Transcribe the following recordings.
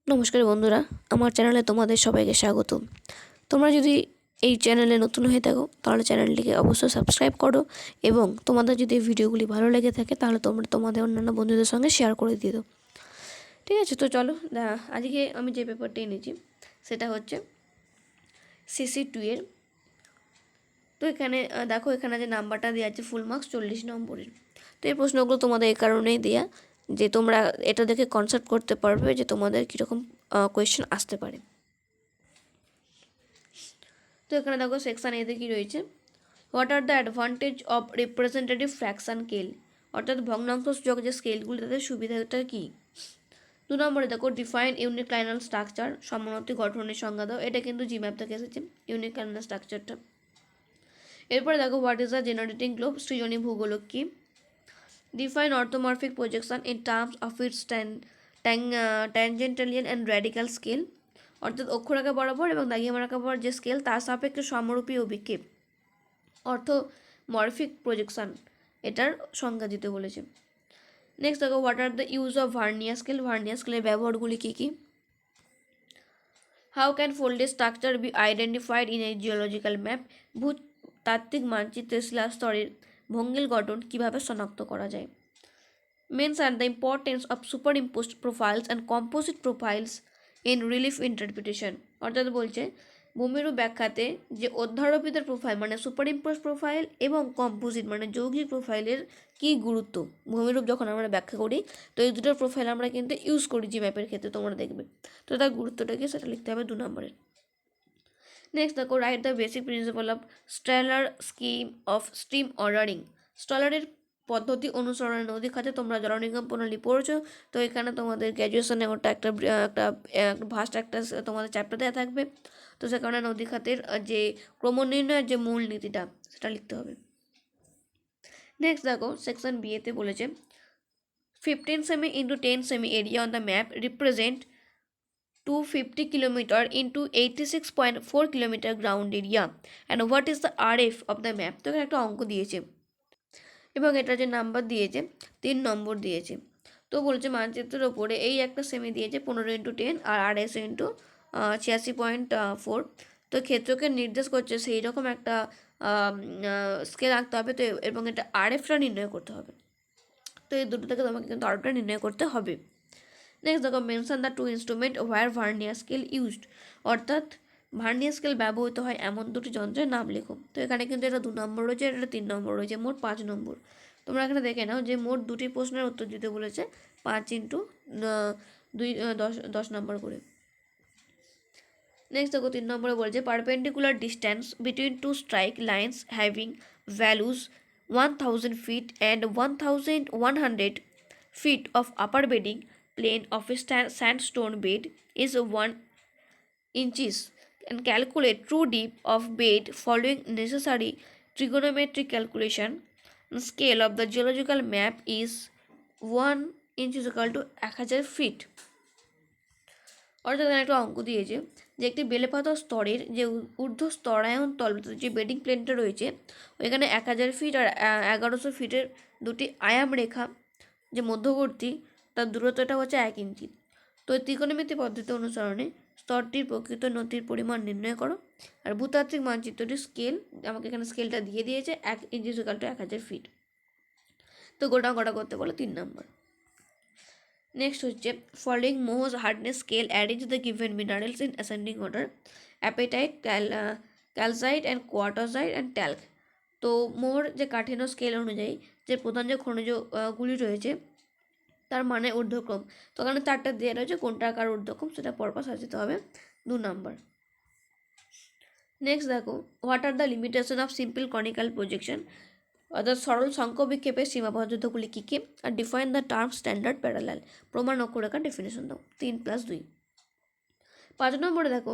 নমস্কার বন্ধুরা, আমার চ্যানেলে তোমাদের সবাইকে স্বাগত। তোমরা যদি এই চ্যানেলে নতুন হয়ে থাকো তাহলে চ্যানেলটিকে অবশ্যই সাবস্ক্রাইব করো এবং তোমাদের যদি এই ভিডিওগুলি ভালো লেগে থাকে তাহলে তোমরা তোমাদের অন্যান্য বন্ধুদের সঙ্গে শেয়ার করে দিয়ে দাও। ঠিক আছে, তো চলো আজকে আমি যে পেপারটি এনেছি সেটা হচ্ছে CC2 এর। তো এখানে দেখো, এখানে যে নাম্বারটা দেওয়া আছে ফুল মার্কস 40 নম্বরের। তো এই প্রশ্নগুলো তোমাদের এই কারণেই দেওয়া যে তোমরা এটা দেখে কনসেপ্ট করতে পারবে যে তোমাদের কীরকম কোয়েশ্চেন আসতে পারে। তো এখানে দেখো সেকশন এতে কী রয়েছে, what are the advantage of representative fraction scale, অর্থাৎ ভগ্নাংশসূচক যে স্কেলগুলি তাদের সুবিধাটা কী। 2 নম্বরে দেখো ডিফাইন ইউনিক্লাইনাল স্ট্রাকচার, সমানুত্তিক গঠনের সংজ্ঞা দাও। এটা কিন্তু জিম্যাপ থেকে এসেছে ইউনিক্লাইনাল স্ট্রাকচারটা। এরপরে দেখো what is the generating globe, সৃজনী ভূগোলক কী। Define orthomorphic projection in terms of its tangential and radical scale, অর্থাৎ অক্ষরেখা বরাবর এবং দাগিমা রেখা বরাবর যে স্কেল তার সাপেক্ষে সমরূপী অভিক্ষেপ, অর্থোমরফিক প্রজেকশন, এটার সংজ্ঞা দিতে বলেছে। নেক্সট দেখো what are the use of vernier scale, vernier স্কেলের ব্যবহারগুলি কী কী। How can folded structure be identified in a geological map, ভূতাত্ত্বিক মানচিত্রের শিলাস্তরের ভঙ্গিল গঠন কীভাবে শনাক্ত করা যায়। Means and the importance of superimposed profiles and composite profiles in relief interpretation, অর্থাৎ বলছে ভূমিরূপ ব্যাখ্যাতে যে অধ্যারোপিতের প্রোফাইল মানে সুপারইম্পোজ প্রোফাইল এবং কম্পোজিট মানে যৌগিক প্রোফাইলের কী গুরুত্ব। ভূমিরূপ যখন আমরা ব্যাখ্যা করি তো এই দুটোর প্রোফাইল আমরা কিন্তু ইউজ করি জি ম্যাপের ক্ষেত্রে, তোমরা দেখবে। তো তার গুরুত্বটা কি সেটা লিখতে হবে 2 নম্বরের। নেক্সট দেখো write the basic principle of Strahler scheme of stream ordering, স্টলারের পদ্ধতি অনুসরণে নদী খাতে তোমরা জলনিগম প্রণালী পড়েছো। তো এখানে তোমাদের গ্র্যাজুয়েশনে ওটা একটা একটা ভাস্ট একটা তোমাদের চ্যাপ্টার দেওয়া থাকবে। তো সে কারণে নদী খাতের যে ক্রমনির্ণয়ের যে মূল নীতিটা সেটা লিখতে হবে। নেক্সট দেখো সেকশন বি এতে বলেছে 15 cm into 10 semi area on the map represent 250 kilometer into 86.4 kilometer ground area and what is the RF of the map। তো এখানে একটা অঙ্ক দিয়েছে এবং এটা যে নাম্বার দিয়েছে 3 নম্বর দিয়েছে। তো বলছে মানচিত্রের ওপরে এই একটা সেমি দিয়েছে 15 × 10 আর 250 × 86.4। তো ক্ষেত্রকে নির্দেশ করছে সেই রকম একটা স্কেল আঁকতে হবে। তো এবং এটা RFটা নির্ণয় করতে হবে। তো এই দুটো থেকে তোমাকে কিন্তু RFটা নির্ণয় করতে হবে। নেক্সট দেখো mention the 2 instrument where vernier scale used, অর্থাৎ ভার্নিয়ার স্কেল ব্যবহৃত হয় এমন দুটি যন্ত্রের নাম লেখো। তো এখানে কিন্তু এটা 2 নম্বর রয়েছে, এটা 3 নম্বর রয়েছে, মোট 5 নম্বর। তোমরা এখানে দেখে নাও যে মোট দুটি প্রশ্নের উত্তর দিতে বলেছে 5 × 2 10 নম্বর করে। নেক্সট দেখো 3 নম্বরে বলছে perpendicular distance between two strike lines having values 1000 feet and 1100 feet of upper bedding plane of a sandstone bed is 1 inches and calculate true depth of bed following necessary trigonometric calculation. Scale of the geological map is 1 inch is equal to 1000 feet। অর্থাৎ একটা অঙ্ক দিয়েছে যে একটি বেলেপাথর স্তরের যে ঊর্ধ্ব স্তরায়ন তল যে বেডিং প্লেনটা রয়েছে ওইখানে 1000 ফিট আর 1100 ফিটের দুটি আয়াম রেখা যে মধ্যবর্তী তার দূরত্বটা হচ্ছে 1 ইঞ্চি। তো ত্রিকোণমিতি পদ্ধতি অনুসরণে স্তরটির প্রকৃত নতির পরিমাণ নির্ণয় করো। আর ভূতাত্ত্বিক মানচিত্রটির স্কেল আমাকে এখানে স্কেলটা দিয়ে দিয়েছে 1 ইঞ্চি ইকুয়াল টু 1000 ফিট। তো গোটা করতে বলো 3 নম্বর। নেক্সট হচ্ছে following Mohs hardness scale arrange the given minerals in ascending order apatite calcite and quartzite and talc. তো মোহর যে কাঠিন্য স্কেল অনুযায়ী যে প্রধান যে খনিজগুলি রয়েছে তার মানে ঊর্ধ্বক্রম। তো ওখানে 4টা দেওয়া রয়েছে, কোনটা কার ঊর্ধ্বক্রম সেটা পরপর সাজাতে হবে 2 নম্বর। নেক্সট দেখো what are the limitation of simple conical projection, অর্থাৎ সরল শঙ্কবিক্ষেপের সীমাবদ্ধতাগুলি কী কী। আর define the term standard parallel, প্রমাণ অক্ষরেখার ডেফিনেশন দাও 3+2। 5 নম্বরে দেখো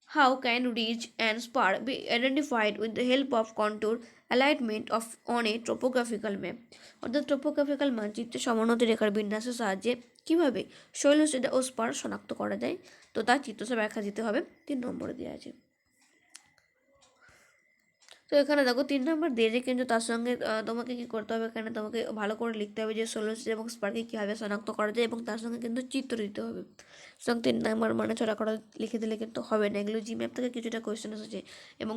how can ridge and spur be identified with the help of contour alignment of on a topographical map, অর্থাৎ ট্রোপোগ্রাফিক্যাল মানচিত্রে সমানতি রেখার বিন্যাসের সাহায্যে কীভাবে শৈলশিরা ও স্পার শনাক্ত করা যায়। তো তার চিত্রসা ব্যাখ্যা দিতে হবে 3 নম্বরে দেওয়া আছে। তো এখানে দেখো 3 নম্বর দিয়েছে, কিন্তু তার সঙ্গে তোমাকে কী করতে হবে, এখানে তোমাকে ভালো করে লিখতে হবে যে সোলার এবং স্পার্কে কীভাবে শনাক্ত করা যায়, এবং তার সঙ্গে কিন্তু চিত্র দিতে হবে। সুতরাং 3 নম্বর মানে ছড়া করা লিখে দিলে কিন্তু হবে না, এগুলো জি ম্যাপ থেকে কিছুটা কোয়েশ্চেন এসেছে, এবং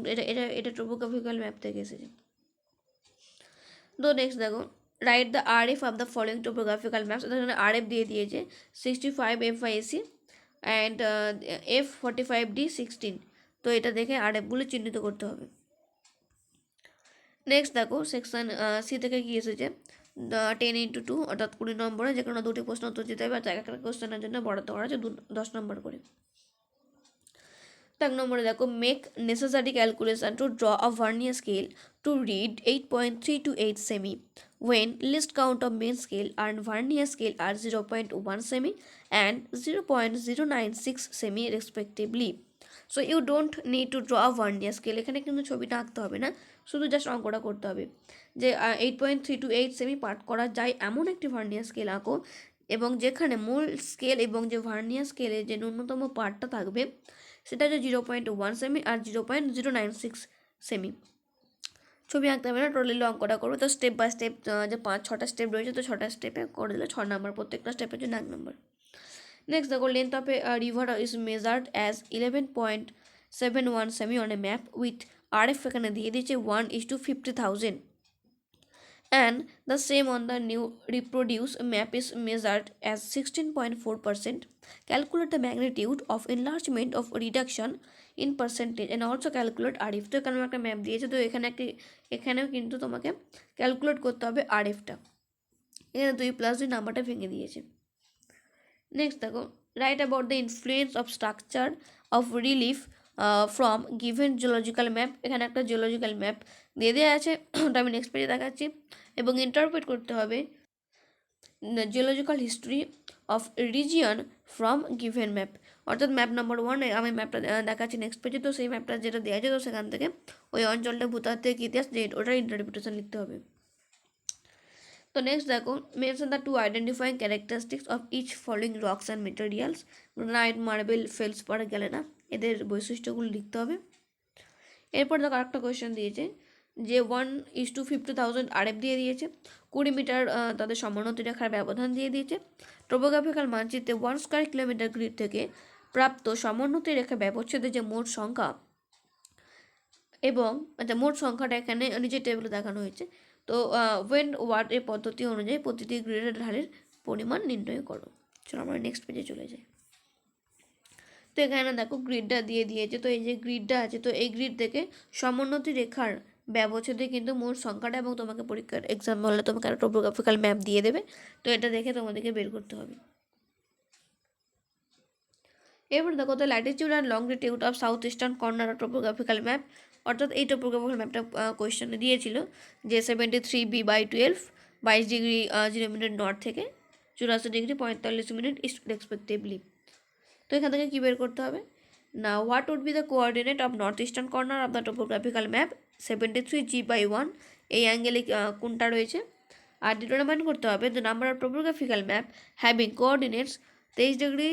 এটা টোপোগ্রাফিক্যাল ম্যাপ থেকে এসেছে। তো নেক্সট দেখো, write the RF of the following topographical maps. এখানে RF দিয়ে দিয়েছে 65 FIC অ্যান্ড F45D 16। তো এটা দেখে RFগুলো চিহ্নিত করতে হবে। নেক্সট দেখো, সেকশন সি থেকে কী এসেছে, 10x2 অর্থাৎ 20 নম্বরে, যে কোনো দুটি প্রশ্ন উত্তর দিতে হবে, আর একটা কোশ্চেনের জন্য বরাদ্দ করা আছে 10 নম্বর করে। 1 নম্বরে দেখো, make necessary calculation two draw a vernier scale to read 8.328 semi when least count of main scale and vernier scale are 0.1 semi and 0.096 semi respectively. So you don't need to draw a vernier scale. এখানে কিন্তু ছবিটা আঁকতে হবে না, শুধু just অঙ্কটা করতে হবে যে 8.328 সেমি পাঠ করা যায় এমন একটি ভার্নিয়ার স্কেল আঁকো, এবং যেখানে মূল স্কেল এবং যে ভার্নিয়ার স্কেলের যে ন্যূনতম পার্টটা থাকবে সেটা হচ্ছে 0.1 সেমি আর 0.096 সেমি। ছবি আঁকতে হবে না, টোটালি অঙ্কটা করবে। তো স্টেপ বাই স্টেপ যে 5-6টা স্টেপ রয়েছে, তো 6টা স্টেপে করে দিলে 6 নম্বর, প্রত্যেকটা স্টেপের জন্য 1 নম্বর। নেক্সট দেখো, length of A river is measured as 11.71 semi on a map with RF এখানে দিয়ে দিয়েছে 1:50,000 and the same on the new reproduced map is measured as 16.4%. Calculate the magnitude of enlargement of reduction in percentage and also calculate RF. তো এখানে একটা map দিয়েছে, তো এখানেও কিন্তু তোমাকে ক্যালকুলেট করতে হবে RFটা। এখানে 2+2 নাম্বারটা ভেঙে দিয়েছে। নেক্সট দেখো, right about the influence of structure of relief from given geological map. এখানে একটা জিওলজিক্যাল ম্যাপ দিয়ে দেওয়া আছে, ওটা আমি নেক্সট পেজে দেখাচ্ছি, এবং ইন্টারপ্রেট করতে হবে geological history of region from given map. অর্থাৎ ম্যাপ নম্বর 1 আমি ম্যাপটা দেখাচ্ছি নেক্সট পেজে, তো সেই ম্যাপটা যেটা দেওয়া আছে, তো সেখান থেকে ওই অঞ্চলটা ভূতাত্ত্বিক ইতিহাস যে ওটার ইন্টারপ্রিটেশন লিখতে হবে। তো নেক্সট দেখো, mention the 2 identifying characteristics of each following rocks and materials. Granite, marble, felspar, galena, এদের বৈশিষ্ট্যগুলো লিখতে হবে। এরপর দেখো আরেকটা কোয়েশ্চেন দিয়েছে যে 1:50,000 RF দিয়ে দিয়েছে, 20 মিটার তাদের সমোন্নতি রেখার ব্যবধান দিয়ে দিয়েছে। টোপোগ্রাফিক্যাল মানচিত্রে 1 স্কোয়ার কিলোমিটার গ্রিড থেকে প্রাপ্ত সমোন্নতি রেখা ব্যবচ্ছেদের যে মোট সংখ্যা, এবং মোট সংখ্যাটা এখানে নিচের টেবিলে দেখানো হয়েছে। তো ওয়েন ওয়ার্ড এর পদ্ধতি অনুযায়ী প্রতিটি গ্রিডের ঢালের পরিমাণ নির্ণয় করো। চলো আমরা নেক্সট পেজে চলে যাই। তো এখানে দেখো গ্রিডটা দিয়ে দিয়েছে, তো এই যে গ্রিডটা আছে, তো এই গ্রিড থেকে সমোন্নতি রেখার ব্যবচ্ছেদে কিন্তু মোট সংখ্যাটা, এবং তোমাকে পরীক্ষার এক্সাম হলে তোমাকে একটা টোপোগ্রাফিক্যাল ম্যাপ দিয়ে দেবে, তো এটা দেখে তোমাদেরকে বের করতে হবে। এবার দেখো, তো latitude and longitude of south eastern corner topographical map. অর্থাৎ এই টোপোগ্রাফিক্যাল ম্যাপটা কোয়েশ্চেনে দিয়েছিল যে 73B/12 22 ডিগ্রি 0 মিনিট নর্থ থেকে 84 ডিগ্রি 45 মিনিট ইস্ট রেসপেক্টিভলি। তো এখান থেকে কী বের করতে হবে না, what would be the coordinate of north eastern corner of the topographical map 73G/1, এই অ্যাঙ্গেলে কোনটা রয়েছে। আর ডিটারমাইন করতে হবে the number of topographical map having coordinates 23 degree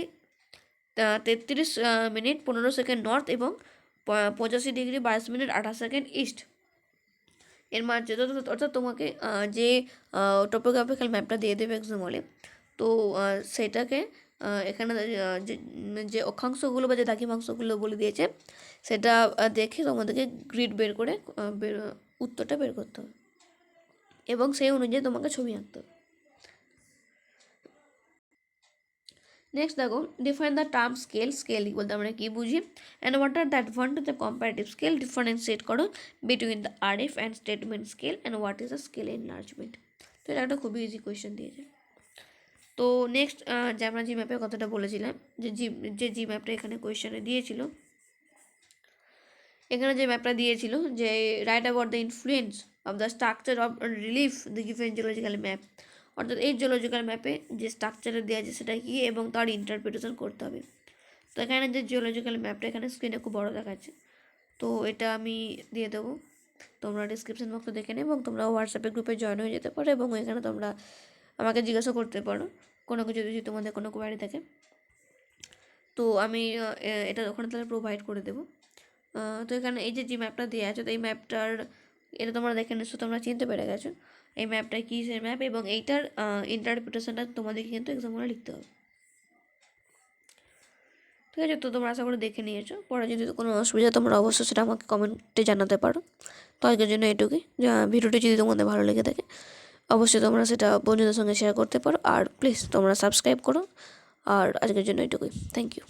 33 minute 15 second north এবং 85 ডিগ্রি 22 মিনিট 28 সেকেন্ড ইস্ট এর মাঝে। অর্থাৎ তোমাকে যে টোপোগ্রাফিক্যাল ম্যাপটা দিয়ে দেবে এক্সাম হলে, তো সেটাকে এখানে যে অক্ষাংশগুলো বা যে দ্রাঘিমাংশগুলো বলে দিয়েছে, সেটা দেখে তোমাদেরকে গ্রিড বের করে উত্তরটা বের করতে হবে, এবং সেই অনুযায়ী তোমাকে ছবি আঁকতে হবে। নেক্সট দেখো, define the term scale. Scale বলতে আমরা কী বুঝি, and what are that one to the comparative scale. Differentiate করো between the RF and statement scale and what is the scale enlargement. তো এটা একটা খুবই ইজি কোয়েশ্চেন দিয়েছে। তো নেক্সট যে আমরা জি ম্যাপের কথাটা বলেছিলাম, যে জি ম্যাপটা এখানে কোয়েশ্চেনে দিয়েছিল, এখানে যে ম্যাপটা দিয়েছিল যে right about the influence of the structure of relief the given geological map. অর্থাৎ এই জিওলজিক্যাল ম্যাপে যে স্ট্রাকচারে দেওয়া আছে সেটা কী, এবং তার ইন্টারপ্রিটেশন করতে হবে। তো এখানে যে জিওলজিক্যাল ম্যাপটা এখানে স্ক্রিনে খুব বড় দেখাচ্ছে, তো এটা আমি দিয়ে দেবো, তোমরা ডিসক্রিপশন বক্সে দেখে নেবে, এবং তোমরা হোয়াটসঅ্যাপে গ্রুপে জয়েন হয়ে যেতে পারো, এবং এখানে তোমরা আমাকে জিজ্ঞাসা করতে পারো কোনো কিছু যদি তোমাদের কোনো কোয়ারি থাকে, তো আমি এটা ওখানে তাহলে প্রোভাইড করে দেবো। তো এখানে এই যে ম্যাপটা দেওয়া আছে, তো এই ম্যাপটার এটা তোমরা দেখে নিশ্চয় তোমরা চিনতে পেরে গেছো এই ম্যাপটা কিসের ম্যাপ, এবং এইটার ইন্টারপ্রিটেশনটা তোমাদেরকে কিন্তু এক্সামে লিখতে হবে। ঠিক আছে, তো তোমরা আশা করে দেখে নিয়েছো। পরে যদি কোনো অসুবিধা তোমরা অবশ্যই সেটা আমাকে কমেন্টে জানাতে পারো। তো আজকের জন্য এটুকুই। ভিডিওটি যদি তোমাদের ভালো লেগে থাকে অবশ্যই তোমরা সেটা বন্ধুদের সঙ্গে শেয়ার করতে পারো, আর প্লিজ তোমরা সাবস্ক্রাইব করো। আর আজকের জন্য এটুকুই। Thank you.